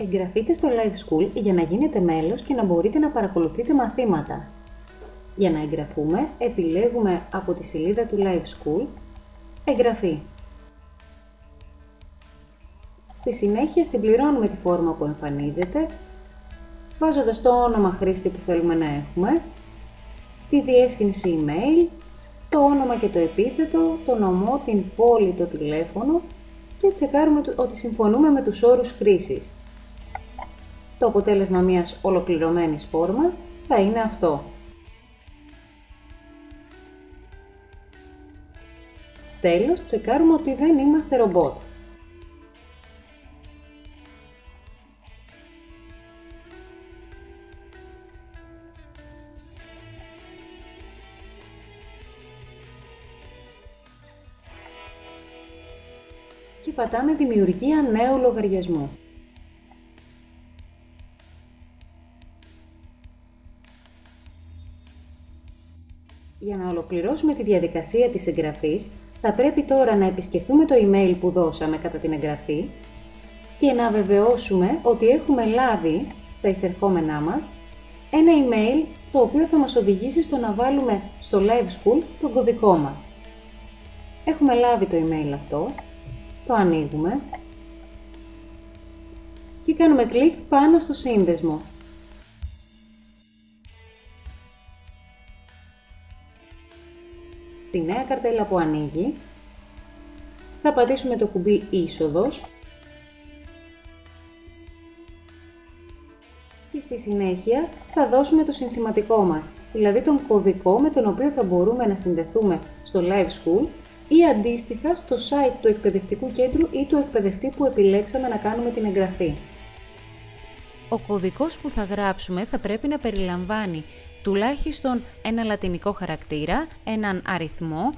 Εγγραφείτε στο Live School για να γίνετε μέλος και να μπορείτε να παρακολουθείτε μαθήματα. Για να εγγραφούμε, επιλέγουμε από τη σελίδα του Live School «Εγγραφή». Στη συνέχεια συμπληρώνουμε τη φόρμα που εμφανίζεται, βάζοντας το όνομα χρήστη που θέλουμε να έχουμε, τη διεύθυνση email, το όνομα και το επίθετο, το νομό, την πόλη, το τηλέφωνο και τσεκάρουμε ότι συμφωνούμε με τους όρους χρήσης. Το αποτέλεσμα μιας ολοκληρωμένης φόρμας θα είναι αυτό. Τέλος, τσεκάρουμε ότι δεν είμαστε ρομπότ. Και πατάμε «Δημιουργία νέου λογαριασμού». Για να ολοκληρώσουμε τη διαδικασία της εγγραφής, θα πρέπει τώρα να επισκεφθούμε το email που δώσαμε κατά την εγγραφή και να βεβαιώσουμε ότι έχουμε λάβει στα εισερχόμενά μας ένα email το οποίο θα μας οδηγήσει στο να βάλουμε στο Live School τον κωδικό μας. Έχουμε λάβει το email αυτό, το ανοίγουμε και κάνουμε κλικ πάνω στο σύνδεσμο. Στη νέα καρτέλα που ανοίγει, θα πατήσουμε το κουμπί «Είσοδος» και στη συνέχεια θα δώσουμε το συνθηματικό μας, δηλαδή τον κωδικό με τον οποίο θα μπορούμε να συνδεθούμε στο Live School ή αντίστοιχα στο site του εκπαιδευτικού κέντρου ή του εκπαιδευτή που επιλέξαμε να κάνουμε την εγγραφή. Ο κωδικός που θα γράψουμε θα πρέπει να περιλαμβάνει τουλάχιστον ένα λατινικό χαρακτήρα, έναν αριθμό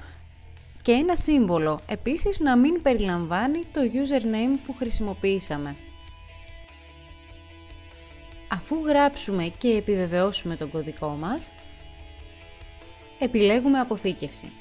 και ένα σύμβολο. Επίσης να μην περιλαμβάνει το username που χρησιμοποιήσαμε. Αφού γράψουμε και επιβεβαιώσουμε τον κωδικό μας, επιλέγουμε αποθήκευση.